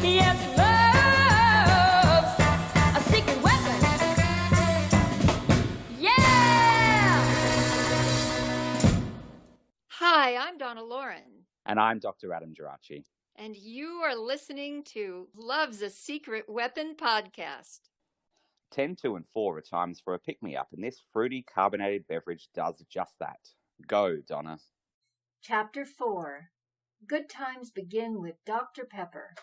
Yes, love's a secret weapon. Yeah! Hi, I'm Donna Loren. And I'm Dr. Adam Gerace. And you are listening to Love's a Secret Weapon podcast. 10, 2, and 4 are times for a pick-me-up, and this fruity carbonated beverage does just that. Go, Donna. Chapter 4. Good times begin with Dr. Pepper.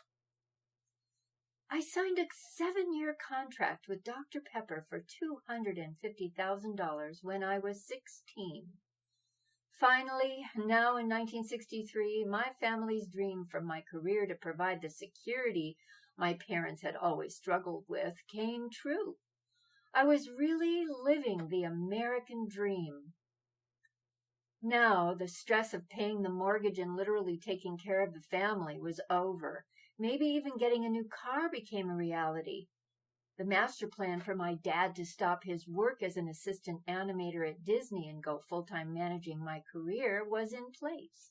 I signed a 7-year contract with Dr. Pepper for $250,000 when I was 16. Finally, now in 1963, my family's dream for my career to provide the security my parents had always struggled with came true. I was really living the American dream. Now, the stress of paying the mortgage and literally taking care of the family was over. Maybe even getting a new car became a reality. The master plan for my dad to stop his work as an assistant animator at Disney and go full-time managing my career was in place.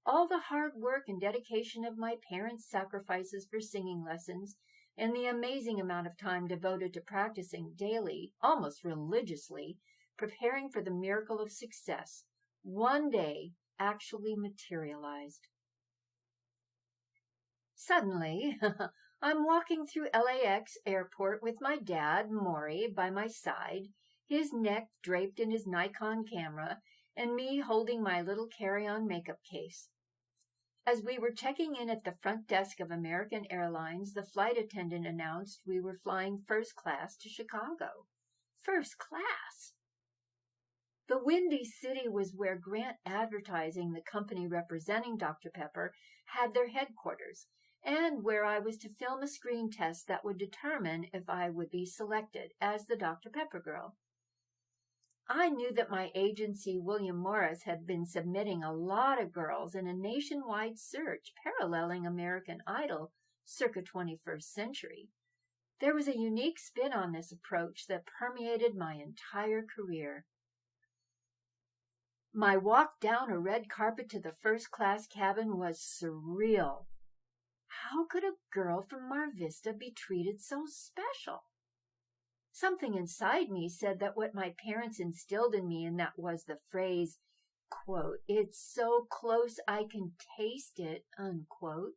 All the hard work and dedication of my parents' sacrifices for singing lessons and the amazing amount of time devoted to practicing daily, almost religiously, preparing for the miracle of success, one day actually materialized. Suddenly, I'm walking through LAX airport with my dad, Maury, by my side, his neck draped in his Nikon camera, and me holding my little carry-on makeup case. As we were checking in at the front desk of American Airlines, the flight attendant announced we were flying first class to Chicago. First class! The Windy City was where Grant Advertising, the company representing Dr. Pepper, had their headquarters, and where I was to film a screen test that would determine if I would be selected as the Dr. Pepper girl. I knew that my agency, William Morris, had been submitting a lot of girls in a nationwide search paralleling American Idol circa 21st century. There was a unique spin on this approach that permeated my entire career. My walk down a red carpet to the first-class cabin was surreal. How could a girl from Mar Vista be treated so special? Something inside me said that what my parents instilled in me, and that was the phrase, quote, "It's so close I can taste it," unquote,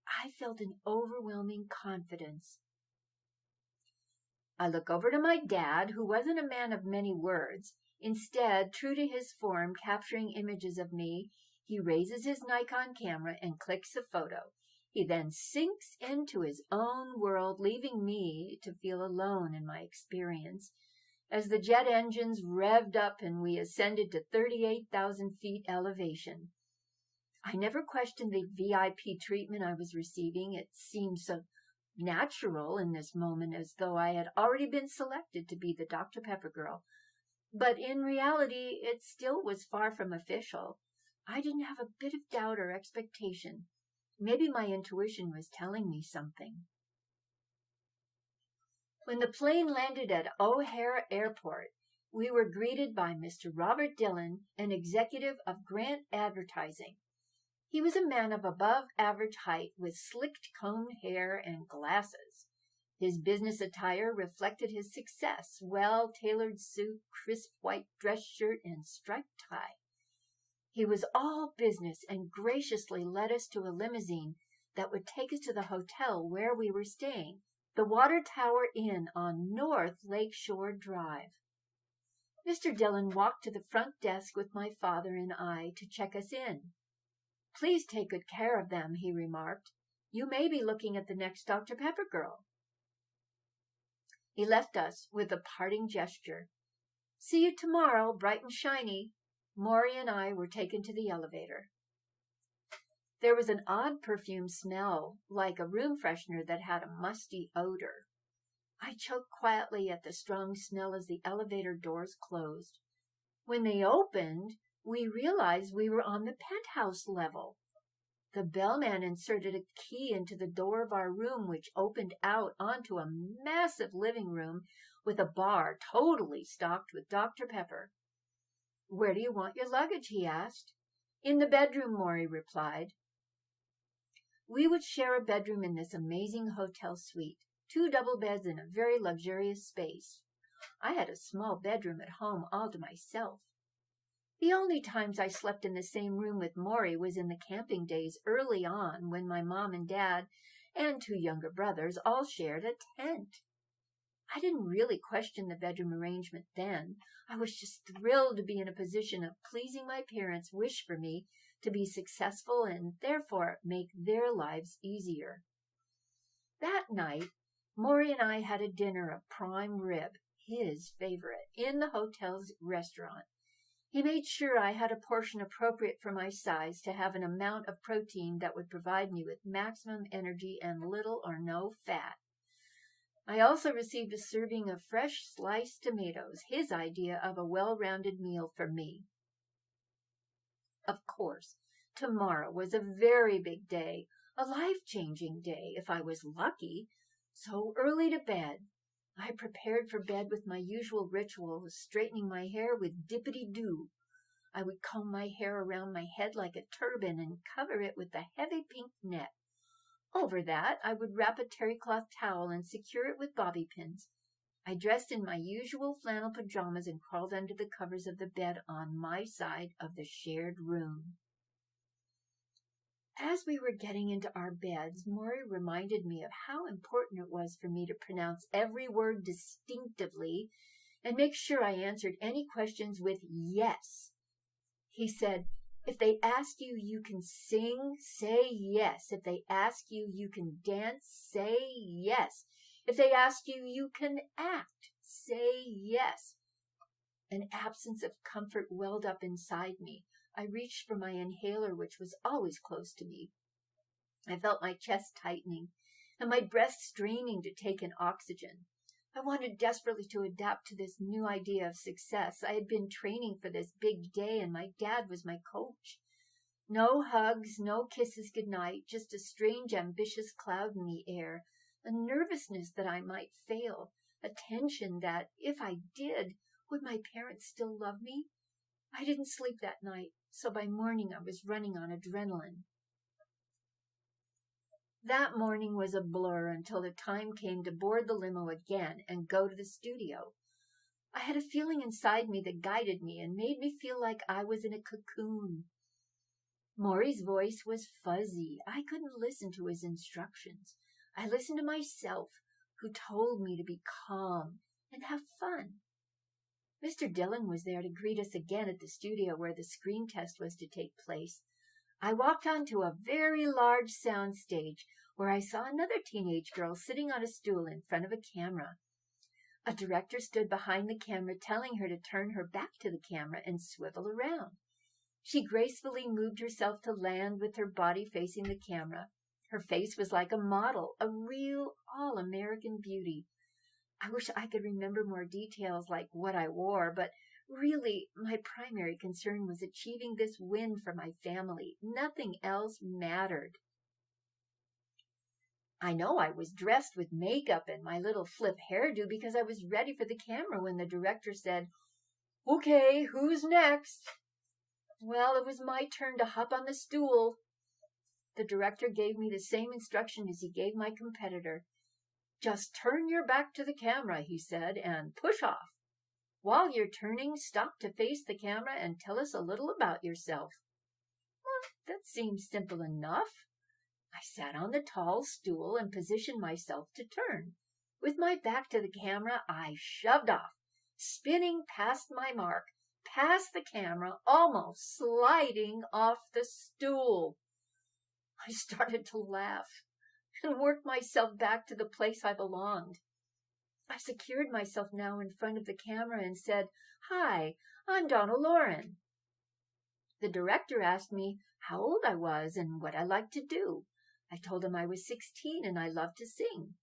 I felt an overwhelming confidence. I look over to my dad, who wasn't a man of many words. Instead, true to his form, capturing images of me, he raises his Nikon camera and clicks a photo. He then sinks into his own world, leaving me to feel alone in my experience. As the jet engines revved up and we ascended to 38,000 feet elevation. I never questioned the VIP treatment I was receiving. It seemed so natural in this moment, as though I had already been selected to be the Dr. Pepper girl. But in reality, it still was far from official. I didn't have a bit of doubt or expectation. Maybe my intuition was telling me something. When the plane landed at O'Hare Airport, we were greeted by Mr. Robert Dillon, an executive of Grant Advertising. He was a man of above-average height with slicked combed hair and glasses. His business attire reflected his success, well-tailored suit, crisp white dress shirt, and striped tie. He was all business and graciously led us to a limousine that would take us to the hotel where we were staying, the Water Tower Inn on North Lakeshore Drive. Mr. Dillon walked to the front desk with my father and I to check us in. "Please take good care of them," he remarked. "You may be looking at the next Dr. Pepper girl." He left us with a parting gesture. "See you tomorrow, bright and shiny." Maury and I were taken to the elevator. There was an odd perfume smell, like a room freshener that had a musty odor. I choked quietly at the strong smell as the elevator doors closed. When they opened, we realized we were on the penthouse level. The bellman inserted a key into the door of our room, which opened out onto a massive living room with a bar totally stocked with Dr. Pepper. "Where do you want your luggage?" he asked. "In the bedroom," Maury replied. We would share a bedroom in this amazing hotel suite, 2 double beds in a very luxurious space. I had a small bedroom at home all to myself. The only times I slept in the same room with Maury was in the camping days early on, when my mom and dad and 2 younger brothers all shared a tent. I didn't really question the bedroom arrangement then. I was just thrilled to be in a position of pleasing my parents' wish for me to be successful and therefore make their lives easier. That night, Maury and I had a dinner of prime rib, his favorite, in the hotel's restaurant. He made sure I had a portion appropriate for my size to have an amount of protein that would provide me with maximum energy and little or no fat. I also received a serving of fresh sliced tomatoes, his idea of a well-rounded meal for me. Of course, tomorrow was a very big day, a life-changing day if I was lucky, so early to bed. I prepared for bed with my usual ritual of straightening my hair with dippity-doo. I would comb my hair around my head like a turban and cover it with a heavy pink net. Over that, I would wrap a terry cloth towel and secure it with bobby pins. I dressed in my usual flannel pajamas and crawled under the covers of the bed on my side of the shared room. As we were getting into our beds, Maury reminded me of how important it was for me to pronounce every word distinctively and make sure I answered any questions with yes. He said, "If they ask you you can sing, say yes. If they ask you you can dance, say yes. If they ask you you can act, say yes." An absence of comfort welled up inside me. I reached for my inhaler, which was always close to me. I felt my chest tightening and my breath straining to take in oxygen. I wanted desperately to adapt to this new idea of success. I had been training for this big day, and my dad was my coach. No hugs, no kisses goodnight, just a strange, ambitious cloud in the air, a nervousness that I might fail, a tension that, if I did, would my parents still love me? I didn't sleep that night, so by morning I was running on adrenaline. That morning was a blur until the time came to board the limo again and go to the studio. I had a feeling inside me that guided me and made me feel like I was in a cocoon. Maury's voice was fuzzy. I couldn't listen to his instructions. I listened to myself, who told me to be calm and have fun. Mr. Dillon was there to greet us again at the studio where the screen test was to take place. I walked onto a very large sound stage where I saw another teenage girl sitting on a stool in front of a camera. A director stood behind the camera telling her to turn her back to the camera and swivel around. She gracefully moved herself to land with her body facing the camera. Her face was like a model, a real all-American beauty. I wish I could remember more details like what I wore, but really, my primary concern was achieving this win for my family. Nothing else mattered. I know I was dressed with makeup and my little flip hairdo because I was ready for the camera when the director said, "Okay, who's next?" Well, it was my turn to hop on the stool. The director gave me the same instruction as he gave my competitor. "Just turn your back to the camera," he said, "and push off. While you're turning, stop to face the camera and tell us a little about yourself." Well, that seemed simple enough. I sat on the tall stool and positioned myself to turn. With my back to the camera, I shoved off, spinning past my mark, past the camera, almost sliding off the stool. I started to laugh and worked myself back to the place I belonged. I secured myself now in front of the camera and said, "Hi, I'm Donna Loren." The director asked me how old I was and what I liked to do. I told him I was 16 and I loved to sing.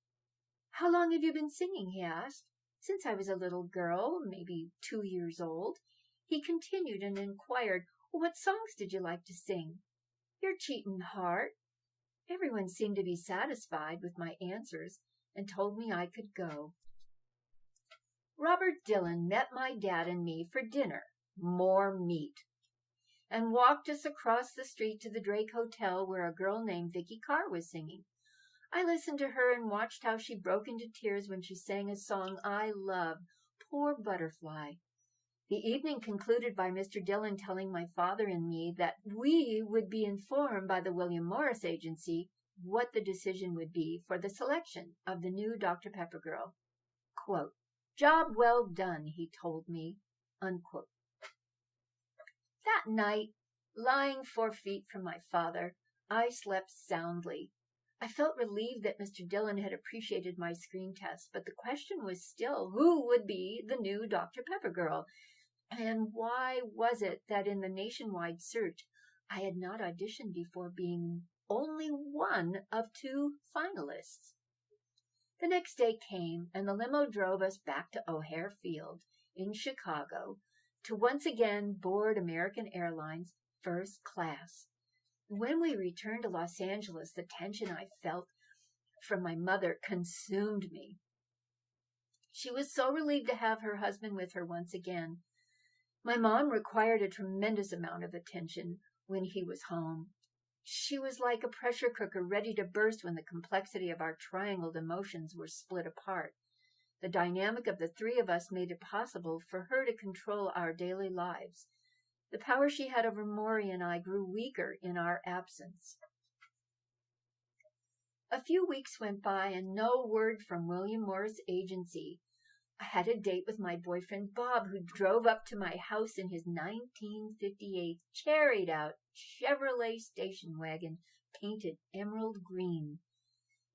"How long have you been singing?" he asked. "Since I was a little girl, maybe 2 years old." He continued and inquired, "What songs did you like to sing?" "Your Cheatin' Heart." Everyone seemed to be satisfied with my answers and told me I could go. Robert Dillon met my dad and me for dinner. More meat. and walked us across the street to the Drake Hotel where a girl named Vicky Carr was singing. I listened to her and watched how she broke into tears when she sang a song I love, Poor Butterfly. The evening concluded by Mr. Dillon telling my father and me that we would be informed by the William Morris Agency what the decision would be for the selection of the new Dr. Pepper girl. Quote, "Job well done," he told me, unquote. That night, lying 4 feet from my father, I slept soundly. I felt relieved that Mr. Dillon had appreciated my screen test, but the question was still who would be the new Dr. Pepper girl, and why was it that in the nationwide search I had not auditioned before being only one of 2 finalists? The next day came, and the limo drove us back to O'Hare Field in Chicago to once again board American Airlines first class. When we returned to Los Angeles, the tension I felt from my mother consumed me. She was so relieved to have her husband with her once again. My mom required a tremendous amount of attention when he was home. She was like a pressure cooker ready to burst when the complexity of our triangled emotions were split apart. The dynamic of the 3 of us made it possible for her to control our daily lives. The power she had over Maury and I grew weaker in our absence. A few weeks went by and no word from William Morris Agency. I had a date with my boyfriend Bob, who drove up to my house in his 1958 cherried-out Chevrolet station wagon painted emerald green.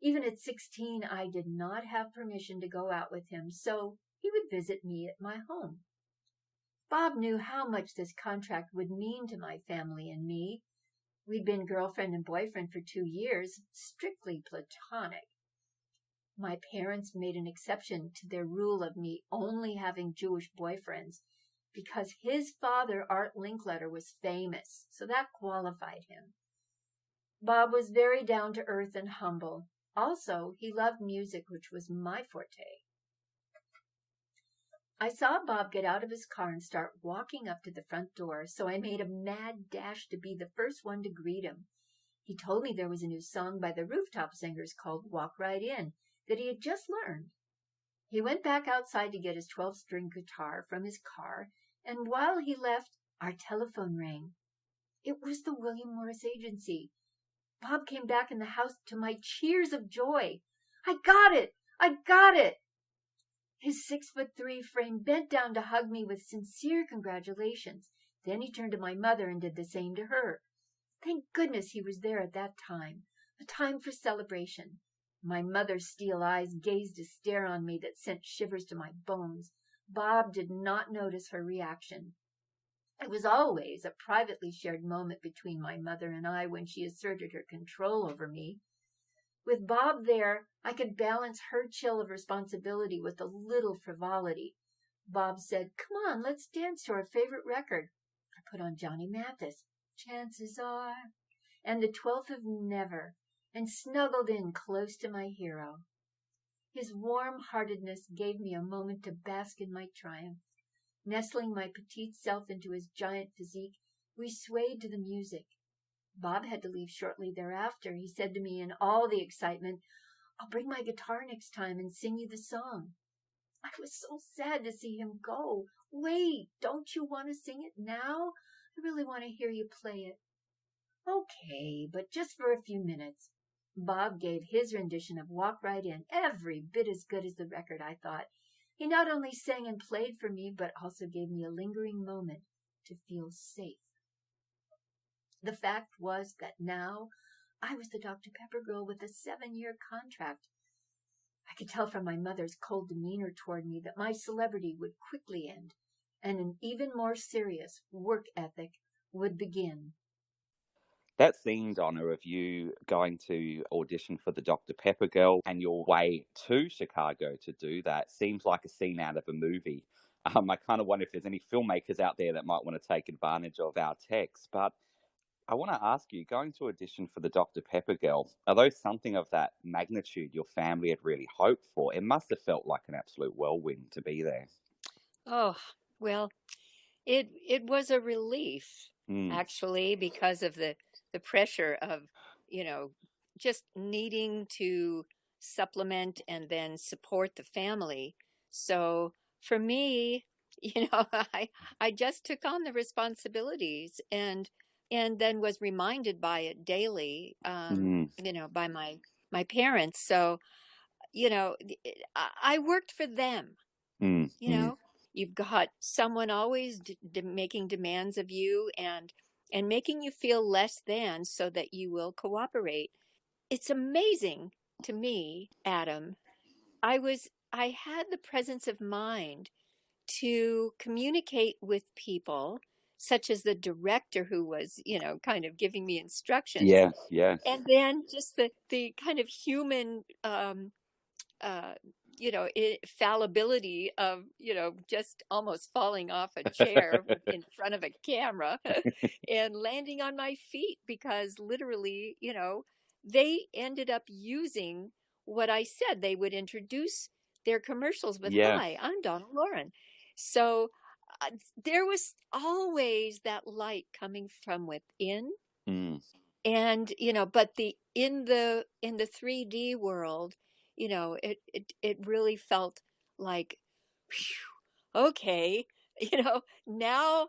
Even at 16, I did not have permission to go out with him, so he would visit me at my home. Bob knew how much this contract would mean to my family and me. We'd been girlfriend and boyfriend for 2 years, strictly platonic. My parents made an exception to their rule of me only having Jewish boyfriends because his father, Art Linkletter, was famous, so that qualified him. Bob was very down to earth and humble. Also, he loved music, which was my forte. I saw Bob get out of his car and start walking up to the front door, so I made a mad dash to be the first one to greet him. He told me there was a new song by the Rooftop Singers called Walk Right In that he had just learned. He went back outside to get his 12-string guitar from his car, and while he left, our telephone rang. It was the William Morris Agency. Bob came back in the house to my cheers of joy. "I got it! I got it!" His 6'3" frame bent down to hug me with sincere congratulations. Then he turned to my mother and did the same to her. Thank goodness he was there at that time, a time for celebration. My mother's steel eyes gazed a stare on me that sent shivers to my bones. Bob did not notice her reaction. It was always a privately shared moment between my mother and I when she asserted her control over me. With Bob there, I could balance her chill of responsibility with a little frivolity. Bob said, "Come on, let's dance to our favorite record." I put on Johnny Mathis, "Chances Are," and the 12th of Never, and snuggled in close to my hero. His warm-heartedness gave me a moment to bask in my triumph. Nestling my petite self into his giant physique, we swayed to the music. Bob had to leave shortly thereafter. He said to me in all the excitement, "I'll bring my guitar next time and sing you the song." I was so sad to see him go. "Wait, don't you want to sing it now? I really want to hear you play it." "Okay, but just for a few minutes." Bob gave his rendition of Walk Right In, every bit as good as the record, I thought. He not only sang and played for me, but also gave me a lingering moment to feel safe. The fact was that now I was the Dr. Pepper girl with a 7-year contract. I could tell from my mother's cold demeanor toward me that my celebrity would quickly end, and an even more serious work ethic would begin. That scene, Donna, of you going to audition for the Dr. Pepper girl and your way to Chicago to do that seems like a scene out of a movie. I kind of wonder if there's any filmmakers out there that might want to take advantage of our text. But I want to ask you, going to audition for the Dr. Pepper girl, are those something of that magnitude your family had really hoped for? It must have felt like an absolute whirlwind to be there. Oh, well, it was a relief. Mm. actually, because of the pressure of, you know, just needing to supplement and then support the family. So for me, I just took on the responsibilities and then was reminded by it daily, Mm. by my parents. So, I worked for them. Mm. you Mm. know you've got someone always making demands of you and making you feel less than so that you will cooperate. It's amazing to me, Adam. I had the presence of mind to communicate with people, such as the director who was, kind of giving me instructions, Yeah. Yeah. and then just the kind of human uh, fallibility of, just almost falling off a chair in front of a camera and landing on my feet because literally, they ended up using what I said. They would introduce their commercials with, Yeah. "Hi, I'm Donna Loren." So there was always that light coming from within. Mm. And but in the 3D world, it really felt like, "Phew, okay." Now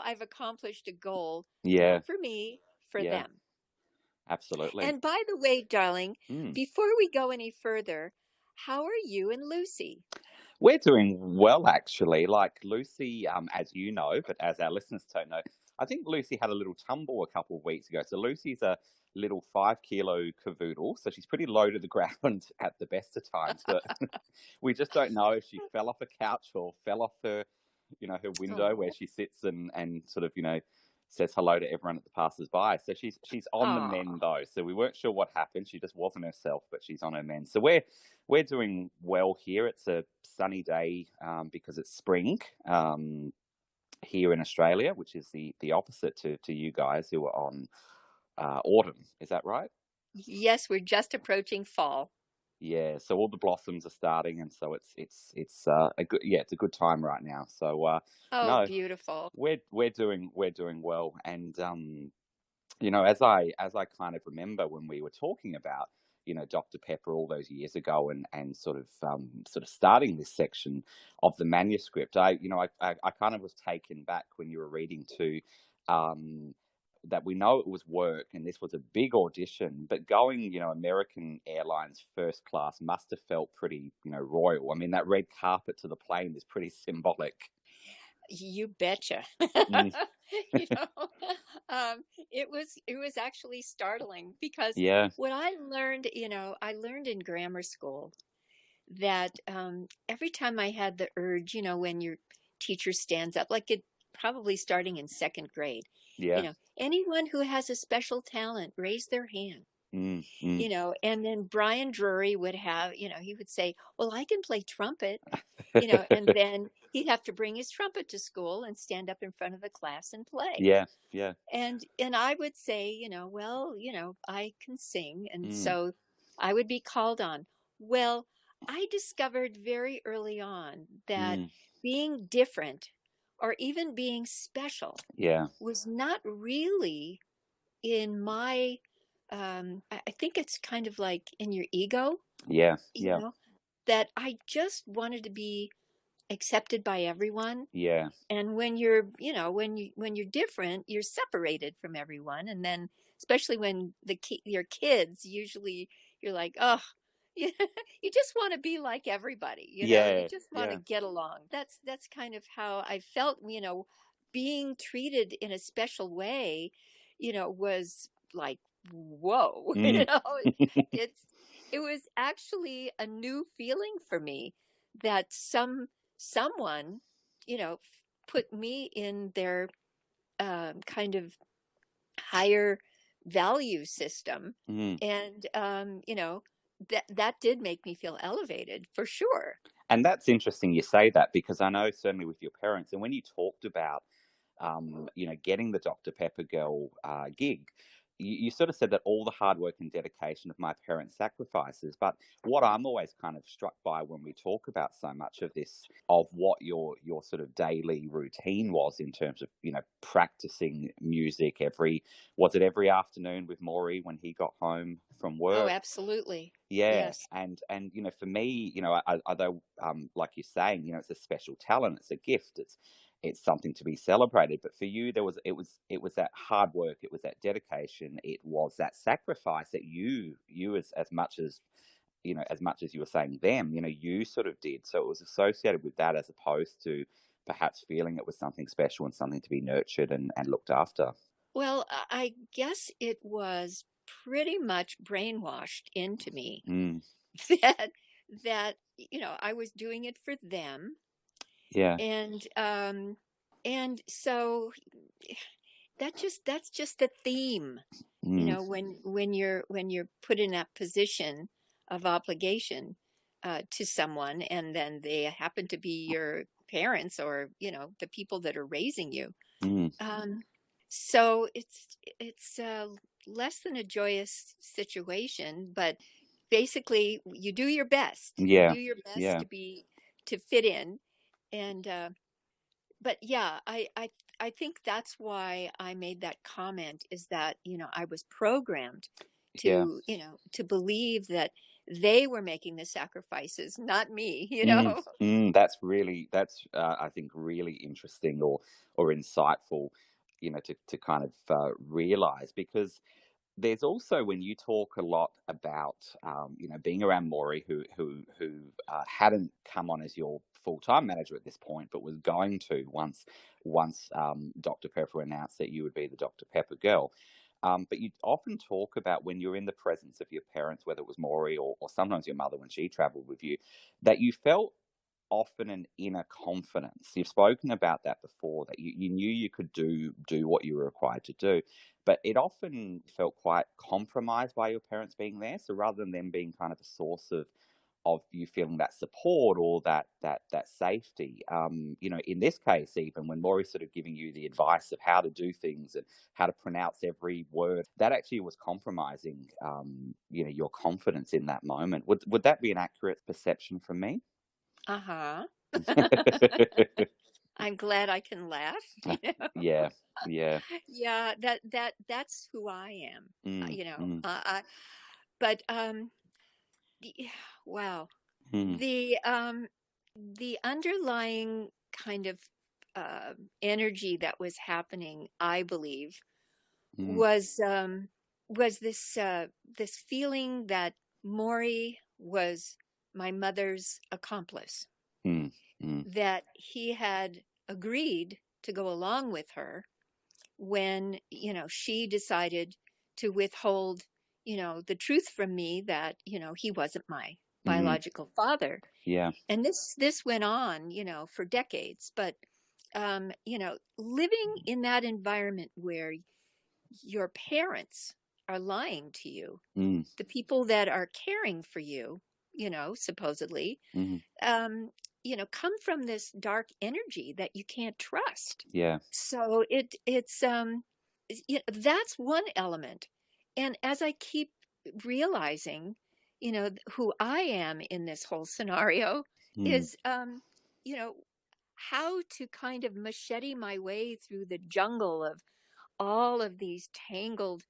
I've accomplished a goal, Yeah. not for me, for Yeah. them. Absolutely. And by the way, darling, Mm. before we go any further, how are you and Lucy? We're doing well, actually. Like Lucy, as you know, but as our listeners don't know, I think Lucy had a little tumble a couple of weeks ago. So Lucy's a little 5 kilo cavoodle, so she's pretty low to the ground at the best of times. But we just don't know if she fell off a couch or fell off her window where Oh, she sits and sort of says hello to everyone that passes by. So she's on the mend oh, though. So we weren't sure what happened. She just wasn't herself, but she's on her mend. So we're doing well here. It's a sunny day because it's spring here in Australia, which is the opposite to you guys who are on autumn. Is that right? yes, we're just approaching fall. Yeah. So all the blossoms are starting, and so it's it's a good time right now. So Oh, no, beautiful. we're doing well, and as I kind of remember when we were talking about Dr. Pepper all those years ago and sort of starting this section of the manuscript, I kind of was taken back when you were reading to that we know it was work and this was a big audition, but going American Airlines first class must have felt pretty royal. I mean, that red carpet to the plane is pretty symbolic. You betcha. Mm. you know, it was actually startling because Yeah. what I learned in grammar school that every time I had the urge, when your teacher stands up, like it probably starting in second grade, Yeah. anyone who has a special talent, raise their hand. Mm. Mm. And then Brian Drury would have, he would say, "Well, I can play trumpet." And then he'd have to bring his trumpet to school and stand up in front of the class and play. Yeah. Yeah. And I would say, "Well, I can sing." And Mm. so I would be called on. Well, I discovered very early on that Mm. being different or even being special Yeah. was not really in my I think it's kind of like in your ego, Yeah. you Yeah. know, that I just wanted to be accepted by everyone. Yeah. And when you're different, you're separated from everyone. And then especially when your kids, usually you're like, "Oh, you, you just want to be like everybody, you Yeah. just want to Yeah. get along." That's kind of how I felt, being treated in a special way, was like, whoa. Mm. It's it was actually a new feeling for me that someone, put me in their kind of higher value system. Mm. And, that did make me feel elevated for sure. And that's interesting you say that because I know certainly with your parents, and when you talked about, getting the Dr. Pepper Girl gig, you sort of said that all the hard work and dedication of my parents' sacrifices. But what I'm always kind of struck by when we talk about so much of this, of what your sort of daily routine was in terms of, practicing music was it every afternoon with Maury when he got home from Oh, work? absolutely. Yeah, Yes. and for me, although like you're saying, it's a special talent, it's a gift, it's something to be celebrated. But for you, it was that hard work, it was that dedication, it was that sacrifice that you as much as as much as you were saying them, you sort of did. So it was associated with that as opposed to perhaps feeling it was something special and something to be nurtured and looked after. Well, I guess it was pretty much brainwashed into me Mm, that I was doing it for them, yeah. and so that's just the theme, Mm, when you're put in that position of obligation to someone, and then they happen to be your parents, or the people that are raising you. mm, um so it's less than a joyous situation, but basically you yeah. do your best Yeah. to fit in. And but yeah, I think that's why I made that comment, is that I was programmed Yeah. to believe that they were making the sacrifices, not me. That's I think really interesting or insightful, to kind of realize, because there's also, when you talk a lot about being around Maury, who hadn't come on as your full-time manager at this point, but was going to once Dr. Pepper announced that you would be the Dr. Pepper girl. But you often talk about when you're in the presence of your parents, whether it was Maury or sometimes your mother when she traveled with you, that you felt often an inner confidence. You've spoken about that before, that you knew you could do what you were required to do, but it often felt quite compromised by your parents being there. So rather than them being kind of a source of you feeling that support or that safety, in this case, even when Maury's sort of giving you the advice of how to do things and how to pronounce every word, that actually was compromising, your confidence in that moment. Would that be an accurate perception from me? Uh-huh. I'm glad I can laugh. Yeah, yeah. Yeah, that's who I am. Mm, mm, But y- wow, mm, the underlying kind of energy that was happening, I believe, mm, was this feeling that Maury was my mother's accomplice, mm, mm, that he had agreed to go along with her when she decided to withhold the truth from me, that he wasn't my mm, biological father. yeah. And this went on for decades. But living in that environment where your parents are lying to you, Mm, the people that are caring for you, supposedly, mm, come from this dark energy that you can't trust. yeah. So that's one element. And as I keep realizing, who I am in this whole scenario, Mm, is you know, how to kind of machete my way through the jungle of all of these tangled,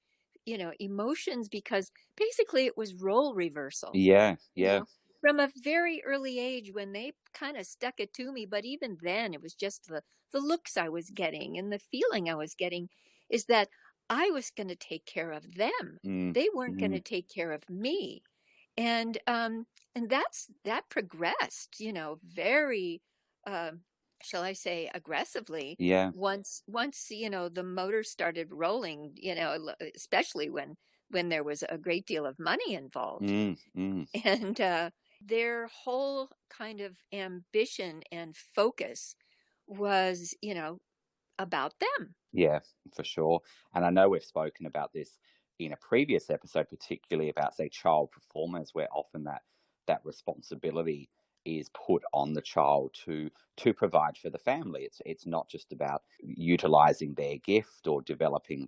emotions, because basically it was role reversal, yeah, you yeah. know, from a very early age when they kind of stuck it to me. But even then, it was just the looks I was getting and the feeling I was getting, is that I was going to take care of them. Mm, They weren't going to mm, take care of me. And that progressed, very, um, shall I say, aggressively, yeah. once the motor started rolling, especially when there was a great deal of money involved. Mm, mm, And their whole kind of ambition and focus was, about them. yeah, for sure. And I know we've spoken about this in a previous episode, particularly about, say, child performers, where often that responsibility is put on the child to provide for the family. It's not just about utilizing their gift or developing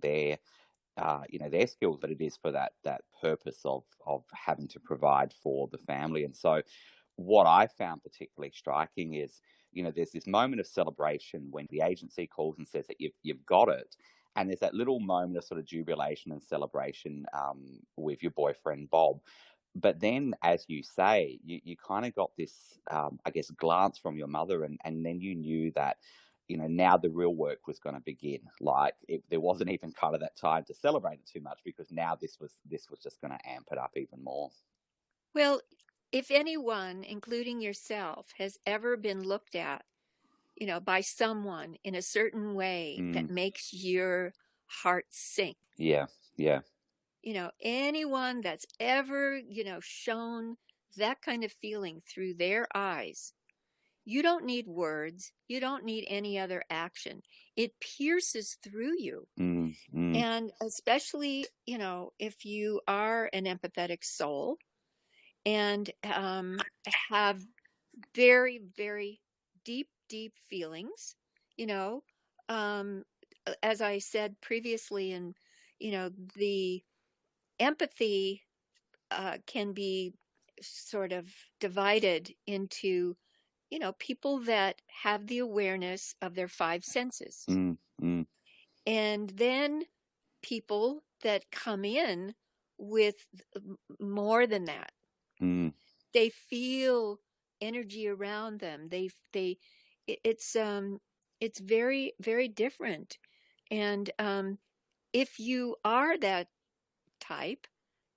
their skills, but it is for that purpose of having to provide for the family. And so what I found particularly striking is, there's this moment of celebration when the agency calls and says that you've got it. And there's that little moment of sort of jubilation and celebration with your boyfriend, Bob. But then, as you say, you kind of got this, I guess, glance from your mother, and then you knew that, now the real work was going to begin. Like, there wasn't even kind of that time to celebrate it too much, because now this was just going to amp it up even more. Well, if anyone, including yourself, has ever been looked at, by someone in a certain way that makes your heart sink. Yeah, yeah. Anyone that's ever, shown that kind of feeling through their eyes, you don't need words. You don't need any other action. It pierces through you. And especially, if you are an empathetic soul and have very, very deep feelings, as I said previously, and, the empathy can be sort of divided into, people that have the awareness of their five senses. And then people that come in with more than that. They feel energy around them. It's very, very different. And if you are that type,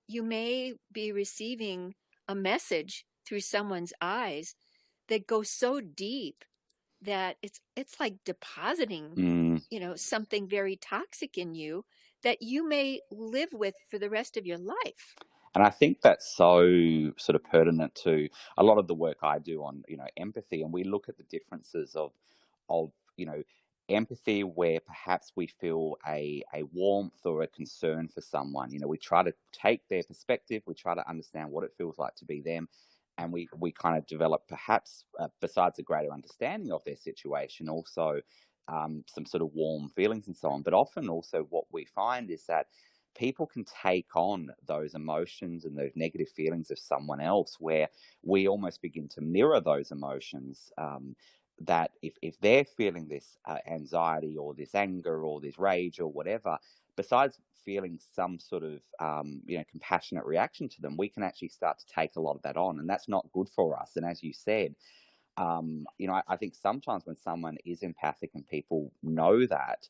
you may be receiving a message through someone's eyes that goes so deep that it's like depositing, something very toxic in you that you may live with for the rest of your life. And I think that's so sort of pertinent to a lot of the work I do on, empathy. And we look at the differences of empathy, where perhaps we feel a warmth or a concern for someone. We try to take their perspective. We try to understand what it feels like to be them. And we kind of develop, perhaps, besides a greater understanding of their situation, also some sort of warm feelings and so on. But often also what we find is that people can take on those emotions and those negative feelings of someone else, where we almost begin to mirror those emotions. That if they're feeling this anxiety or this anger or this rage or whatever, besides feeling some sort of compassionate reaction to them, we can actually start to take a lot of that on, and that's not good for us. And as you said, I think sometimes when someone is empathic and people know that,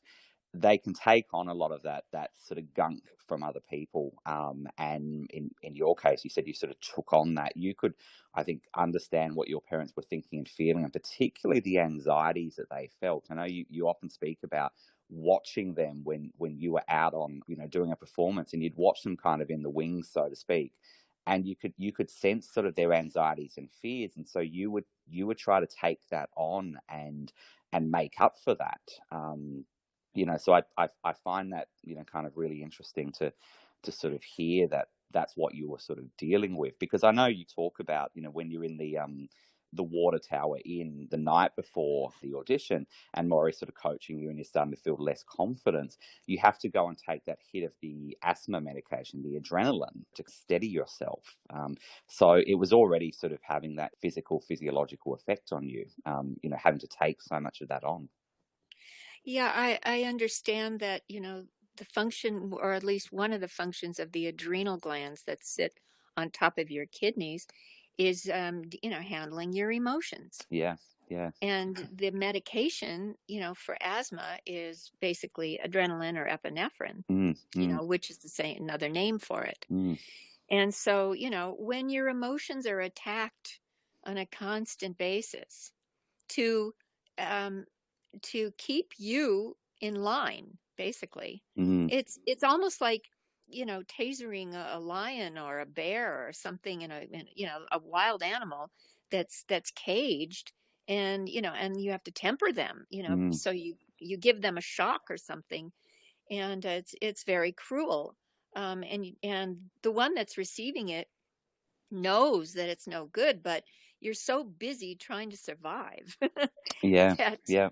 they can take on a lot of that sort of gunk from other people. And in your case, you said you sort of took on that. You could, I think, understand what your parents were thinking and feeling, and particularly the anxieties that they felt. I know you often speak about watching them when you were out on, doing a performance, and you'd watch them kind of in the wings, so to speak. And you could sense sort of their anxieties and fears. And so you would try to take that on and make up for that. So I find that, kind of really interesting to sort of hear that that's what you were sort of dealing with. Because I know you talk about, when you're in the water tower in the night before the audition, and Maury's sort of coaching you and you're starting to feel less confidence, you have to go and take that hit of the asthma medication, the adrenaline, to steady yourself. So it was already sort of having that physiological effect on you, having to take so much of that on. Yeah, I understand that, the function, or at least one of the functions of the adrenal glands that sit on top of your kidneys is, handling your emotions. Yeah, yeah. And the medication, for asthma is basically adrenaline or epinephrine, which is another name for it. And so, when your emotions are attacked on a constant basis to keep you in line, basically, it's almost like, tasering a lion or a bear or something in a wild animal that's caged, and you have to temper them, so you give them a shock or something, and it's very cruel, and the one that's receiving it knows that it's no good, but you're so busy trying to survive Yeah, that yeah.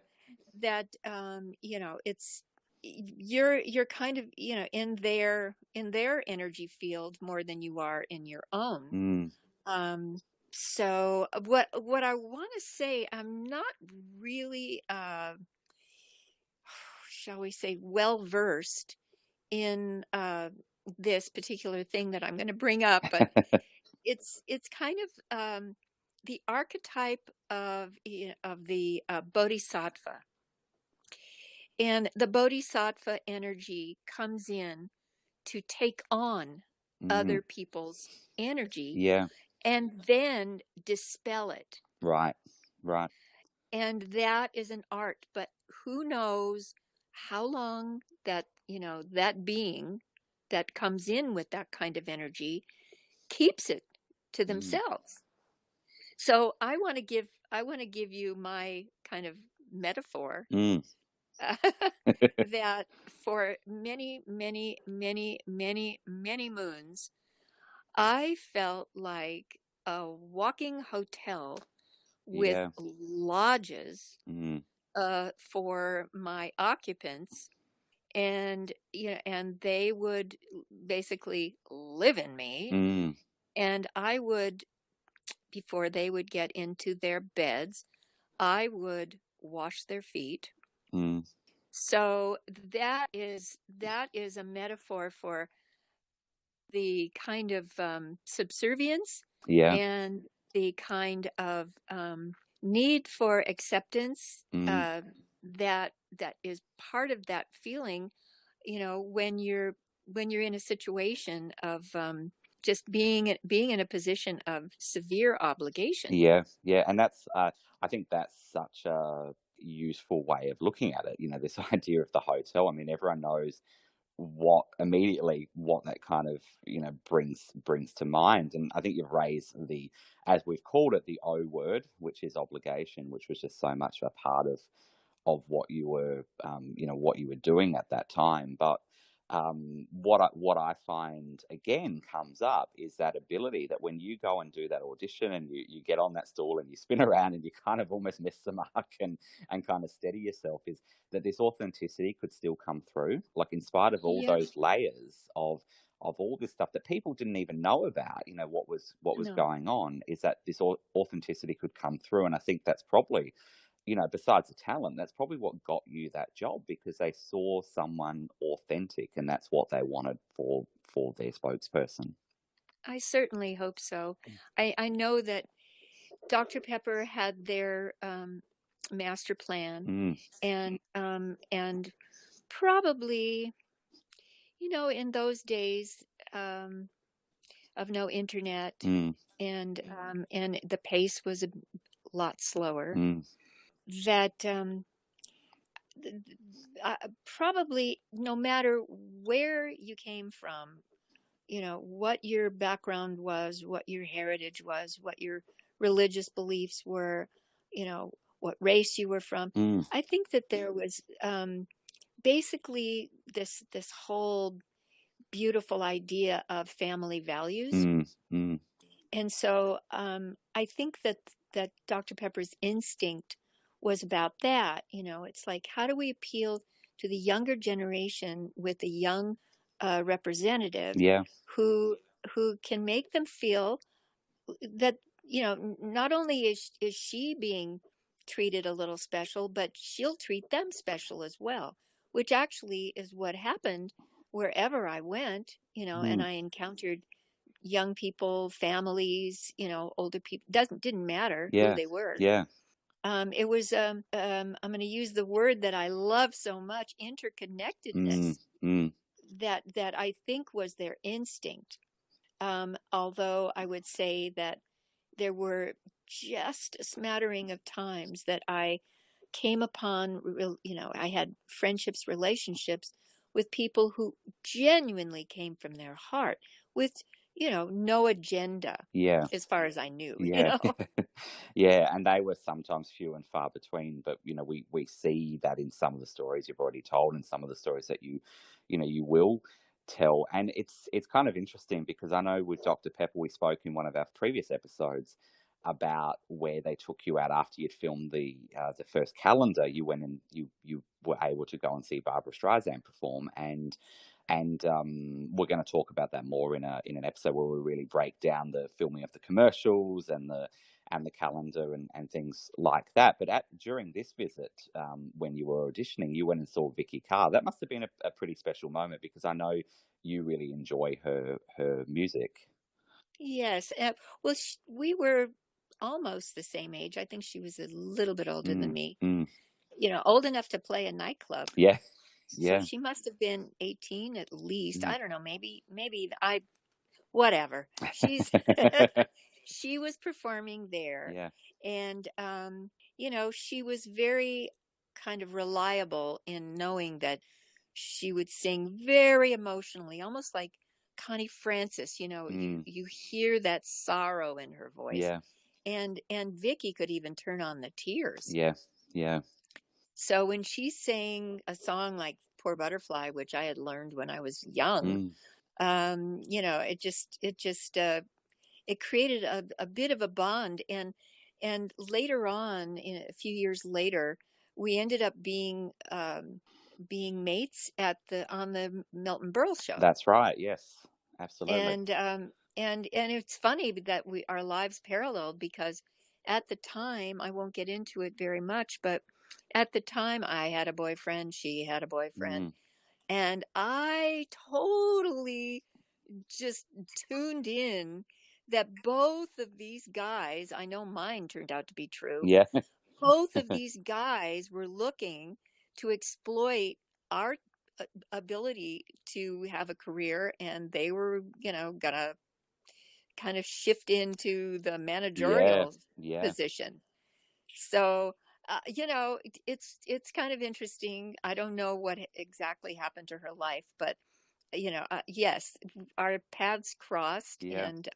that it's you're kind of, in their energy field more than you are in your own. Mm. Um, so what I want to say, I'm not really, shall we say, well versed in this particular thing that I'm going to bring up, but it's kind of the archetype of of the bodhisattva, and the bodhisattva energy comes in to take on Mm. other people's energy Yeah. and then dispel it. Right. Right. And that is an art, but who knows how long that, that being that comes in with that kind of energy keeps it to Mm. themselves. So I want to give you my kind of metaphor Mm. that for many, many, many, many, many moons, I felt like a walking hotel with Yeah. lodges Mm. for my occupants, and and they would basically live in me, Mm. and I would, before they would get into their beds, I would wash their feet. Mm. So that is a metaphor for the kind of subservience Yeah. and the kind of need for acceptance Mm. that is part of that feeling, when you're in a situation of just being in a position of severe obligation. Yeah. Yeah. And that's, I think that's such a useful way of looking at it. This idea of the hotel. I mean, everyone knows what that kind of brings to mind. And I think you've raised the, as we've called it, the O word, which is obligation, which was just so much a part of what you were doing at that time. But what I find again comes up is that ability that when you go and do that audition and you get on that stool and you spin around and you kind of almost miss the mark and kind of steady yourself, is that this authenticity could still come through, like in spite of all Yeah. those layers of all this stuff that people didn't even know about, what was No. going on, is that this authenticity could come through. And I think that's probably, besides the talent, that's probably what got you that job, because they saw someone authentic, and that's what they wanted for their spokesperson. I certainly hope so. I know that Dr. Pepper had their master plan, Mm. and probably, in those days of no internet, Mm. and the pace was a lot slower, Mm. that probably, no matter where you came from, what your background was, what your heritage was, what your religious beliefs were, what race you were from. Mm. I think that there was basically this whole beautiful idea of family values. Mm. Mm. And so I think that Dr. Pepper's instinct was about that. It's like, how do we appeal to the younger generation with a young representative Yeah. who can make them feel that, not only is she being treated a little special, but she'll treat them special as well, which actually is what happened wherever I went, and Mm. I encountered young people, families, older people. Didn't matter who Yeah. they were. Yeah. It was I'm going to use the word that I love so much, interconnectedness, Mm. Mm. that I think was their instinct. Although I would say that there were just a smattering of times that I came upon, I had friendships, relationships with people who genuinely came from their heart with, no agenda Yeah. as far as I knew, Yeah. Yeah, and they were sometimes few and far between, but we see that in some of the stories you've already told, and some of the stories that you will tell. And it's kind of interesting, because I know with Dr. Pepper, we spoke in one of our previous episodes about where they took you out after you'd filmed the first calendar. You went and you were able to go and see Barbara Streisand perform, and we're going to talk about that more in an episode where we really break down the filming of the commercials and the calendar and things like that. But during this visit, when you were auditioning, you went and saw Vicky Carr. That must have been a pretty special moment, because I know you really enjoy her music. Yes. Well, we were almost the same age. I think she was a little bit older than me. Old enough to play a nightclub. Yeah. So she must have been 18 at least. I don't know. Maybe whatever. She was performing there. Yeah. And, she was very kind of reliable in knowing that she would sing very emotionally, almost like Connie Francis. You hear that sorrow in her voice. Yeah. And Vicky could even turn on the tears. Yeah. Yeah. So when she sang a song like Poor Butterfly, which I had learned when I was young, it created a bit of a bond. And later on, a few years later, we ended up being mates on the Milton Berle show. That's right. Yes, absolutely. And it's funny that our lives paralleled, because at the time, I won't get into it very much, but at the time I had a boyfriend, she had a boyfriend, and I totally just tuned in that both of these guys, I know mine turned out to be true. Yeah. Both of these guys were looking to exploit our ability to have a career, and they were, gonna kind of shift into the managerial position. So, it's kind of interesting. I don't know what exactly happened to her life, but yes, our paths crossed, and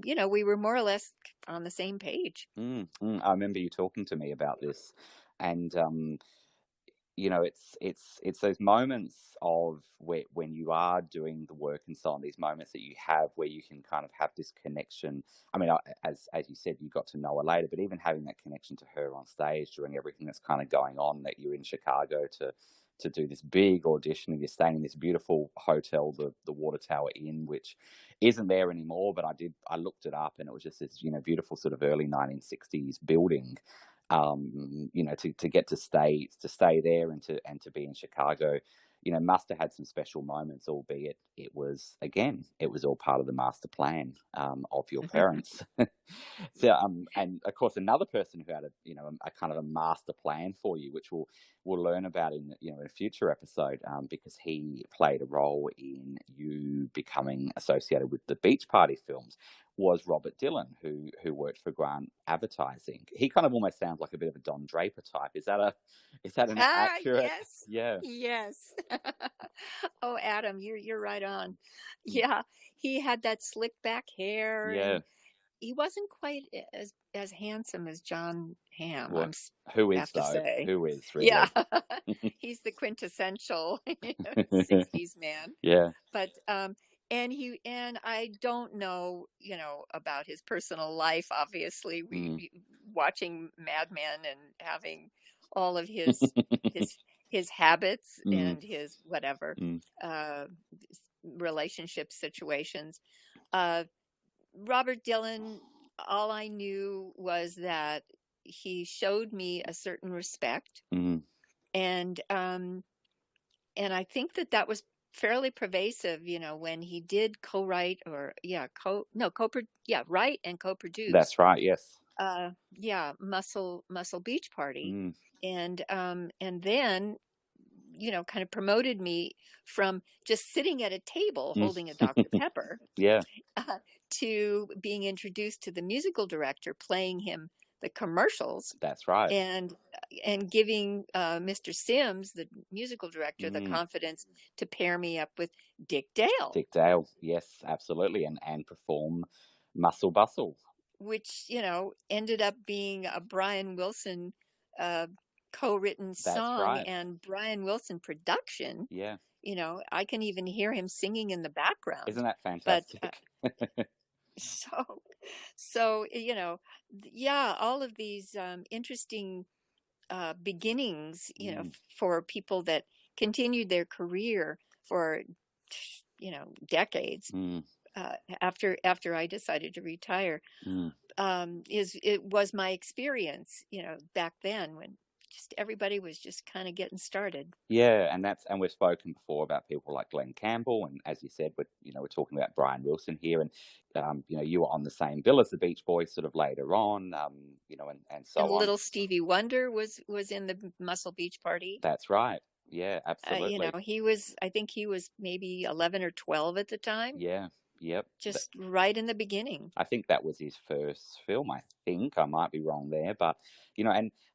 we were more or less on the same page. I remember you talking to me about this, and it's those moments of when you are doing the work and so on, these moments that you have where you can kind of have this connection. I mean, as you said, you got to know her later, but even having that connection to her on stage during everything that's kind of going on, that you're in Chicago to do this big audition, and you're staying in this beautiful hotel, the Water Tower Inn, which isn't there anymore, but I looked it up, and it was just this beautiful sort of early 1960s building. To get to stay there and to be in Chicago, must have had some special moments, albeit it was all part of the master plan of your parents. So, and of course, another person who had a kind of a master plan for you, which we'll learn about in a future episode, because he played a role in you becoming associated with the Beach Party films, was Robert Dillon, who worked for Grant Advertising. He kind of almost sounds like a bit of a Don Draper type. Is that an accurate? Yes. Yeah. Yes. Oh, Adam, you're right on. Yeah, he had that slick back hair. Yeah. And he wasn't quite as handsome as John Hamm. Well, I who is have to though? say. Who is really? Yeah, he's the quintessential 60s man. Yeah. But and I don't know, about his personal life. Obviously, we watching Mad Men and having all of his habits and his whatever relationship situations. Robert Dillon, all I knew was that he showed me a certain respect, and I think that was fairly pervasive, when he did write and co-produce. That's right. Yes. Muscle Beach Party, and then kind of promoted me from just sitting at a table holding a Dr. Pepper, to being introduced to the musical director, playing him the commercials. That's right. And giving Mr. Sims, the musical director, the confidence to pair me up with Dick Dale. Dick Dale, yes, absolutely, and perform Muscle Bustle, which ended up being a Brian Wilson co-written song. Right. And Brian Wilson production. Yeah. I can even hear him singing in the background. Isn't that fantastic? But, So, yeah, all of these interesting beginnings, Mm, for people that continued their career for, decades mm, after I decided to retire, mm. it was my experience, back then when just everybody was just kind of getting started. Yeah, and we've spoken before about people like Glenn Campbell, and as you said, we're talking about Brian Wilson here, and you were on the same bill as the Beach Boys sort of later on, and And so on. little Stevie Wonder was in the Muscle Beach Party. That's right. Yeah, absolutely. I think he was maybe 11 or 12 at the time, Yeah, yep. just right in the beginning. I think that was his first film. I think I might be wrong there, but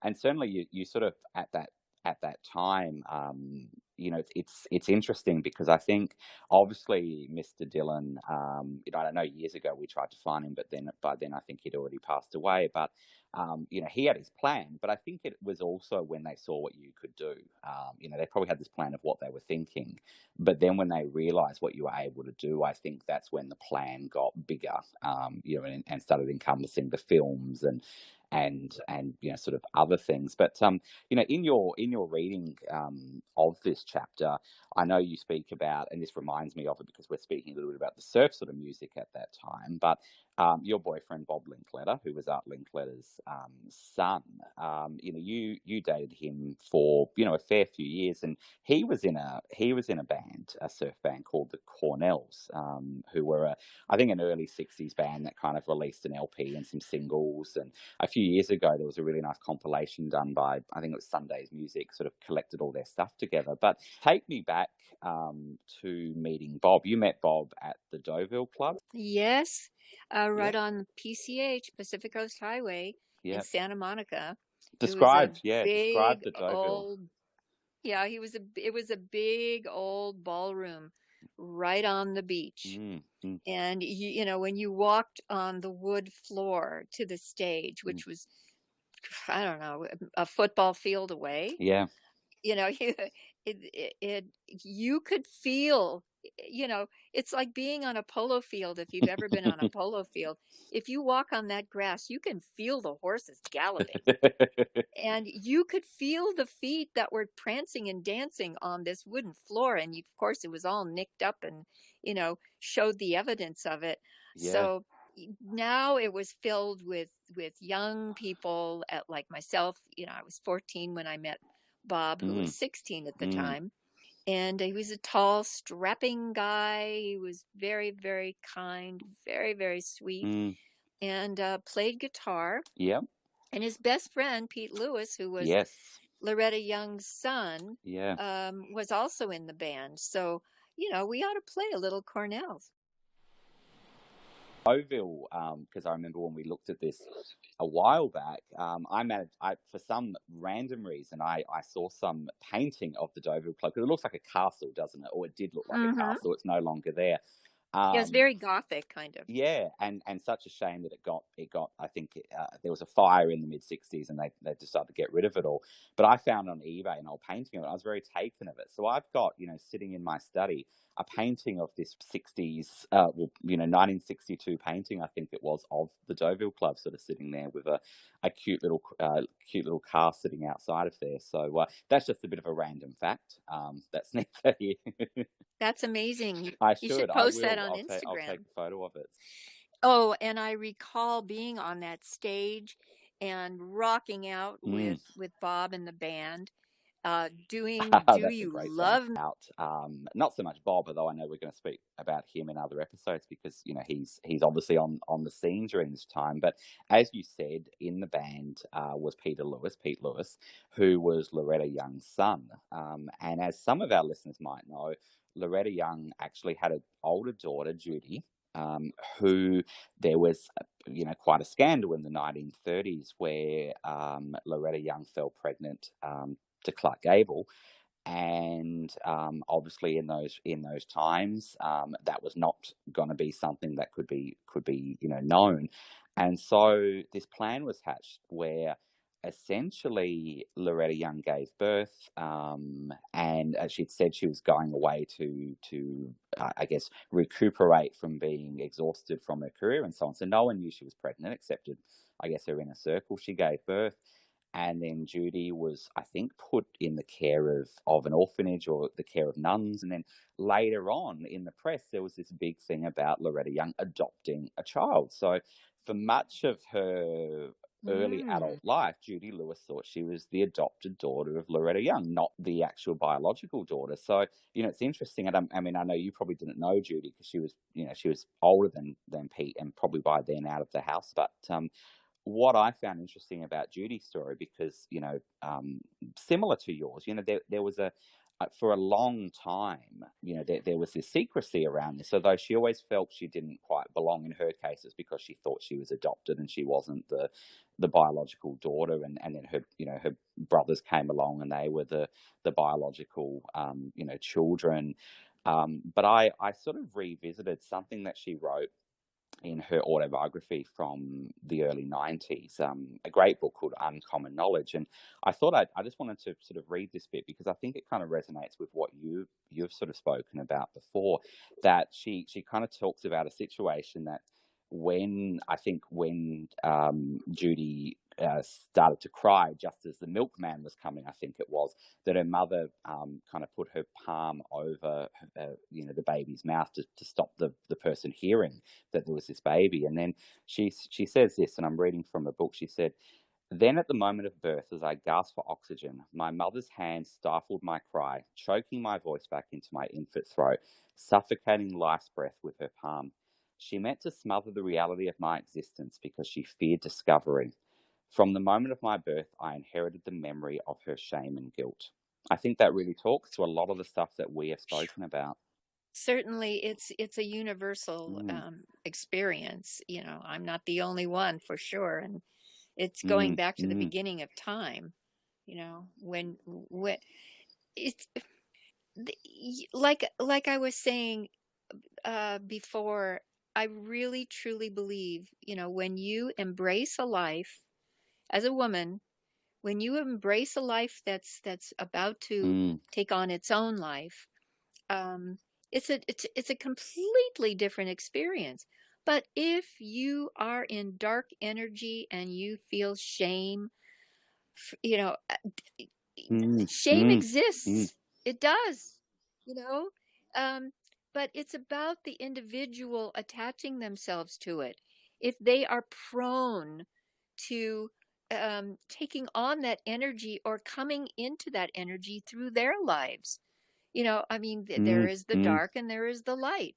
and certainly you sort of at that time, it's interesting because I think obviously Mr. Dylan, I don't know, years ago we tried to find him, but then by then I think he'd already passed away. But he had his plan, but I think it was also when they saw what you could do. They probably had this plan of what they were thinking, but then when they realized what you were able to do, I think that's when the plan got bigger, and started encompassing the films and sort of other things. But in your reading of this chapter, I know you speak about, and this reminds me of it because we're speaking a little bit about the surf sort of music at that time, but your boyfriend Bob Linkletter, who was Art Linkletter's son, you dated him for a fair few years, and he was in a band, a surf band called the Cornells, who were I think an early '60s band that kind of released an LP and some singles. And a few years ago, there was a really nice compilation done by, I think it was Sunday's Music, sort of collected all their stuff together. But take me back to meeting Bob. You met Bob at the Deauville Club. Yes, right Yep. on PCH, Pacific Coast Highway in Yep. Santa Monica. It was a Describe big the Deauville. old, yeah, it was a big old ballroom right on the beach. Mm, mm, And when you walked on the wood floor to the stage, mm. which was, I don't know, a football field away, Yeah. you could feel, it's like being on a polo field. If you've ever been on a polo field, if you walk on that grass, you can feel the horses galloping, and you could feel the feet that were prancing and dancing on this wooden floor. And of course it was all nicked up and showed the evidence of it. Yeah. So now it was filled with young people, like myself. I was 14 when I met Bob, who was Mm, 16 at the mm, time. And he was a tall, strapping guy. He was very, very kind, very, very sweet, mm. and played guitar. Yep. And his best friend, Pete Lewis, who was Yes. Loretta Young's son, Yeah. was also in the band. So, we ought to play a little Cornell's. Deauville, because I remember when we looked at this a while back, for some random reason, I saw some painting of the Deauville Club because it looks like a castle, doesn't it? Or it did look like a Mm-hmm. castle. It's no longer there. Yeah, it's Um, very Gothic, kind of. yeah, and such a shame that it got. I think there was a fire in the mid '60s, and they decided to get rid of it all. But I found on eBay an old painting of it. I was very taken of it. So I've got sitting in my study a painting of this '60s, 1962 painting, I think it was, of the Deauville Club, sort of sitting there with a cute little car sitting outside of there. So that's just a bit of a random fact. That's neat for you. That's amazing. I You should. should I post that will. on I'll take Instagram. a photo of it. Oh, and I recall being on that stage and rocking out Mm. with Bob and the band, doing "Do That's a You great song. Love Me?" Not so much Bob, although I know we're going to speak about him in other episodes because he's obviously on the scene during this time. But as you said, in the band was Pete Lewis, who was Loretta Young's son. And as some of our listeners might know, Loretta Young actually had an older daughter, Judy, who there was quite a scandal in the 1930s where Loretta Young fell pregnant to Clark Gable, and obviously in those times that was not going to be something that could be known, and so this plan was hatched where essentially Loretta Young gave birth, and she'd said she was going away to I guess recuperate from being exhausted from her career and so on. So no one knew she was pregnant, except I guess her inner circle. She gave birth, and then Judy was, I think, put in the care of an orphanage or the care of nuns. And then later on in the press, there was this big thing about Loretta Young adopting a child. So for much of her early adult life, Judy Lewis thought she was the adopted daughter of Loretta Young, not the actual biological daughter. So, it's interesting. And I mean, I know you probably didn't know Judy because she was older than Pete and probably by then out of the house. But what I found interesting about Judy's story, because, similar to yours, there was for a long time, there was this secrecy around this. Although she always felt she didn't quite belong in her cases because she thought she was adopted and she wasn't the biological daughter. And then her brothers came along and they were the biological, children. But I sort of revisited something that she wrote in her autobiography from the early 90s, a great book called Uncommon Knowledge. And I thought I just wanted to sort of read this bit because I think it kind of resonates with what you've sort of spoken about before, that she kind of talks about a situation that when Judy started to cry just as the milkman was coming, I think it was, that her mother kind of put her palm over the baby's mouth to stop the person hearing that there was this baby. And then she says this, and I'm reading from a book. She said, "Then at the moment of birth, as I gasped for oxygen, my mother's hand stifled my cry, choking my voice back into my infant throat, suffocating life's breath with her palm. She meant to smother the reality of my existence because she feared discovery. From the moment of my birth, I inherited the memory of her shame and guilt." I think that really talks to a lot of the stuff that we have spoken about. Certainly, it's a universal experience. I'm not the only one for sure, and it's going back to the beginning of time. When it's like I was saying before, I really truly believe, when you embrace a life as a woman, when you embrace a life that's about to take on its own life, it's a completely different experience. But if you are in dark energy and you feel shame, shame exists. It does, you know. But it's about the individual attaching themselves to it. If they are prone to taking on that energy or coming into that energy through their lives, I mean, there is the dark and there is the light.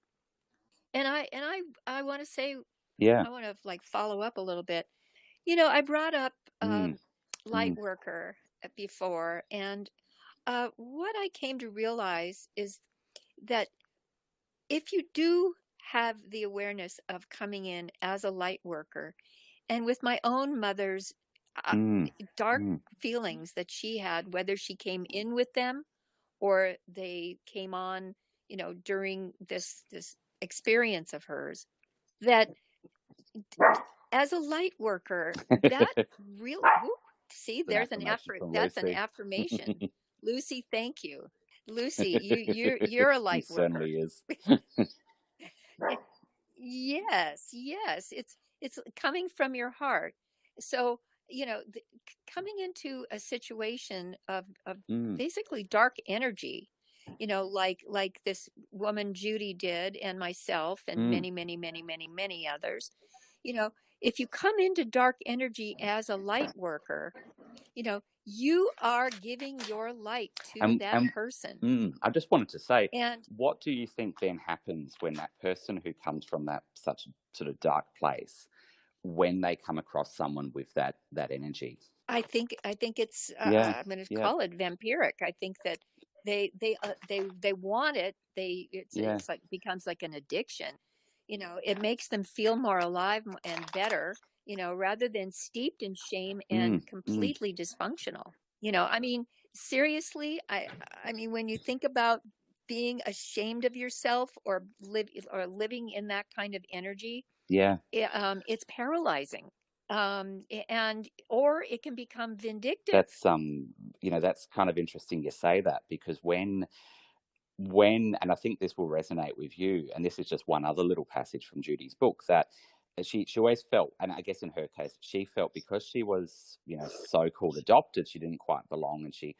And I want to say, Yeah. I want to like follow up a little bit. I brought up light worker before, and what I came to realize is that if you do have the awareness of coming in as a light worker, and with my own mother's dark feelings that she had, whether she came in with them or they came on, during this experience of hers, that as a light worker, that really, see, there's an effort. That's an affirmation. Lucy, thank you. Lucy, you're a light He worker. certainly is. Yes, it's coming from your heart. So, coming into a situation of basically dark energy, like this woman Judy did, and myself, and many, many, many, many, many others. If you come into dark energy as a light worker, you are giving your light to that person. I just wanted to say, And what do you think then happens when that person who comes from that such sort of dark place, when they come across someone with that energy? I think it's I'm going to call it vampiric. I think that they want it. It's like becomes like an addiction. It makes them feel more alive and better, rather than steeped in shame and completely dysfunctional. I mean, seriously, I mean, when you think about being ashamed of yourself or living in that kind of energy, it's paralyzing. and or it can become vindictive. That's that's kind of interesting you say that, because when and I think this will resonate with you, and this is just one other little passage from Judy's book, that she always felt, and I guess in her case, she felt because she was, so-called adopted, she didn't quite belong, and she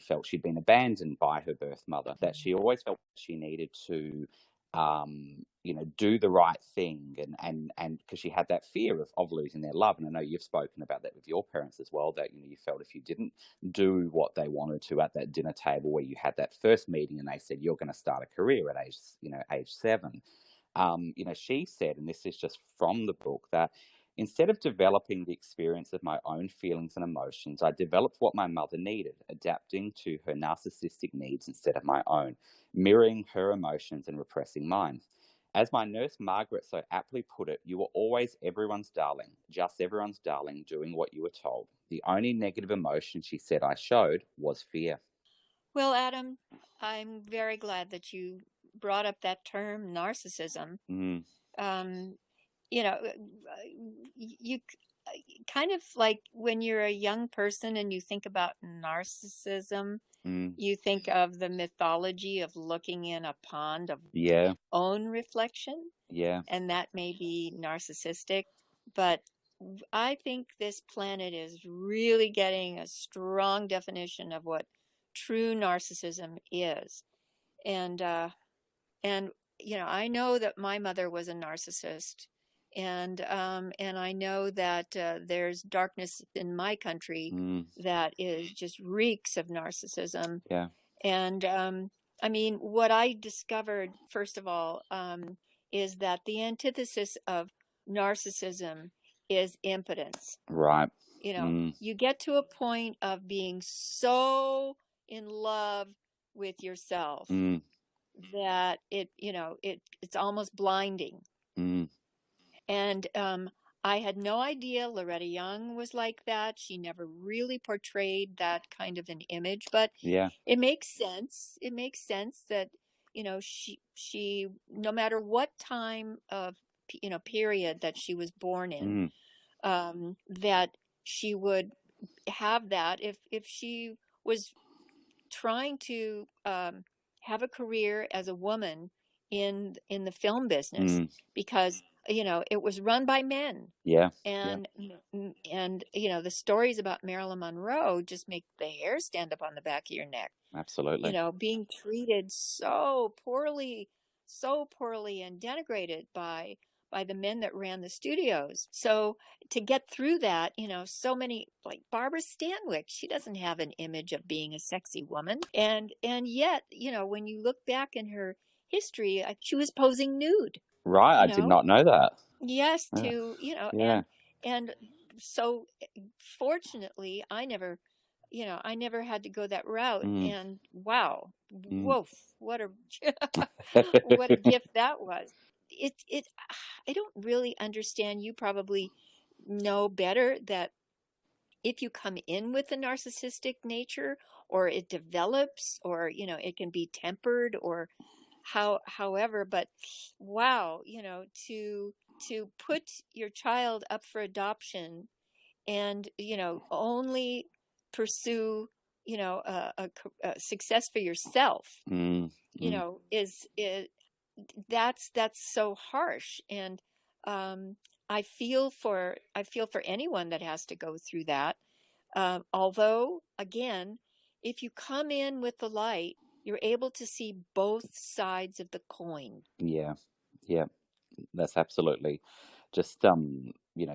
felt she'd been abandoned by her birth mother, that she always felt she needed to do the right thing, and because she had that fear of losing their love. And I know you've spoken about that with your parents as well, that you felt if you didn't do what they wanted to at that dinner table where you had that first meeting and they said you're going to start a career at age 7, she said, and this is just from the book, that instead of developing the experience of my own feelings and emotions, I developed what my mother needed, adapting to her narcissistic needs instead of my own, mirroring her emotions and repressing mine. As my nurse Margaret so aptly put it, you were always everyone's darling, just everyone's darling, doing what you were told. The only negative emotion, she said, I showed was fear. Well, Adam, I'm very glad that you brought up that term, narcissism. Mm, You kind of like when you're a young person and you think about narcissism, mm, you think of the mythology of looking in a pond of yeah, own reflection, yeah, and that may be narcissistic. But I think this planet is really getting a strong definition of what true narcissism is. And and I know that my mother was a narcissist, and I know that there's darkness in my country mm, that is just reeks of narcissism. yeah, And I mean, what I discovered first of all is that the antithesis of narcissism is impotence. right, You get to a point of being so in love with yourself mm, that it's almost blinding. mm, And I had no idea Loretta Young was like that. She never really portrayed that kind of an image, but yeah, it makes sense. It makes sense that she no matter what time of period that she was born in, mm, that she would have that if she was trying to have a career as a woman in the film business, mm, because it was run by men. yeah, yeah, And the stories about Marilyn Monroe just make the hair stand up on the back of your neck. absolutely. Being treated so poorly and denigrated by the men that ran the studios. So to get through that, so many, like Barbara Stanwyck, she doesn't have an image of being a sexy woman. And yet, when you look back in her history, she was posing nude. Right, I did not know that. Yes, Yeah, to, yeah, and so fortunately, I never had to go that route. mm, And wow, mm. woof, what a what a gift that was. It I don't really understand. You probably know better that if you come in with a narcissistic nature, or it develops, or it can be tempered, or however, but wow, to put your child up for adoption and only pursue a success for yourself, Mm, mm. is that's so harsh. And I feel for anyone that has to go through that. Although again, if you come in with the light, you're able to see both sides of the coin. Yeah, yeah, that's absolutely just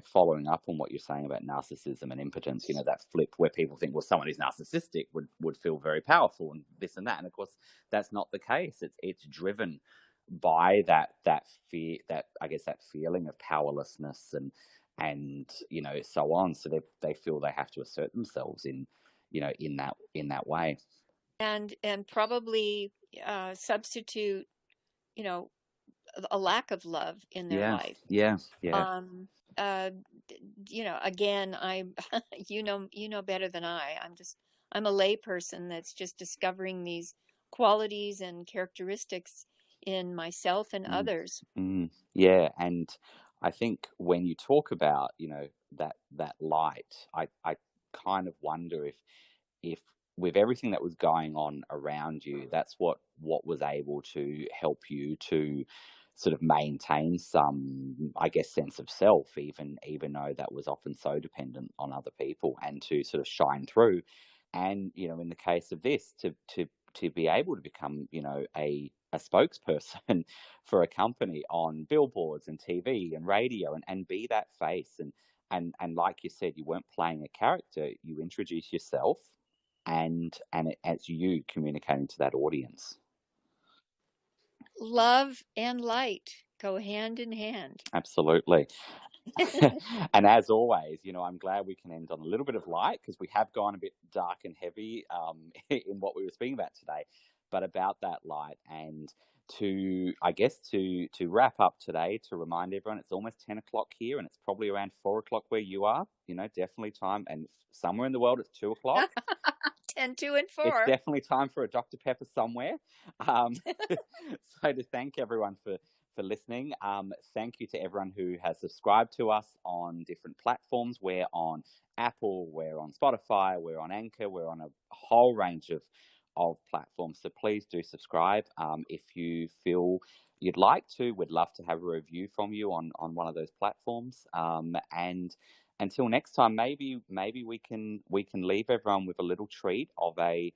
following up on what you're saying about narcissism and impotence. That flip where people think, well, someone who's narcissistic would feel very powerful and this and that, and of course that's not the case. It's driven by that fear, that I guess that feeling of powerlessness and so on. So they feel they have to assert themselves in that way. And probably substitute you know a lack of love in their Yeah, life. yeah, yeah. um Again, I you know better than I'm a lay person that's just discovering these qualities and characteristics in myself and Mm, others. yeah, and I think when you talk about, that light, I kind of wonder if with everything that was going on around you, that's what was able to help you to sort of maintain some, I guess, sense of self, even though that was often so dependent on other people, and to sort of shine through. And, in the case of this, to be able to become, a spokesperson for a company on billboards and TV and radio, and be that face. And like you said, you weren't playing a character, you introduce yourself, and it's you communicating to that audience. Love and light go hand in hand. Absolutely. And as always, I'm glad we can end on a little bit of light, because we have gone a bit dark and heavy in what we were speaking about today, but about that light. And to wrap up today, to remind everyone, it's almost 10 o'clock here, and it's probably around 4 o'clock where you are, definitely time. And somewhere in the world, it's 2 o'clock. 10, 2, and 4. It's definitely time for a Dr. Pepper somewhere. So to thank everyone for listening. Thank you to everyone who has subscribed to us on different platforms. We're on Apple, we're on Spotify, we're on Anchor, we're on a whole range of platforms. So please do subscribe. If you feel you'd like to, we'd love to have a review from you on one of those platforms. And until next time, maybe we can leave everyone with a little treat of a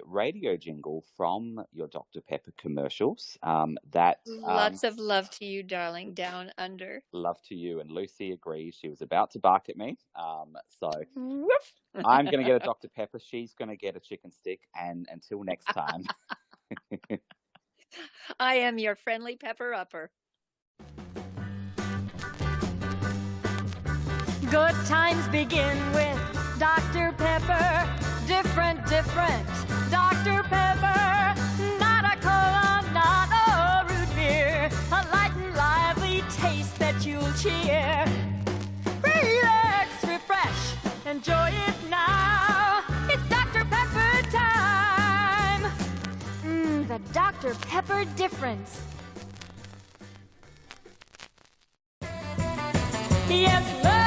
radio jingle from your Dr. Pepper commercials. Lots of love to you, darling, down under. Love to you. And Lucy agrees. She was about to bark at me. So I'm going to get a Dr. Pepper. She's going to get a chicken stick. And until next time. I am your friendly pepper upper. Good times begin with Dr. Pepper. Different, Dr. Pepper. Not a cola, not a root beer. A light and lively taste that you'll cheer. Relax, refresh, enjoy it now. It's Dr. Pepper time. The Dr. Pepper difference. Yes, love.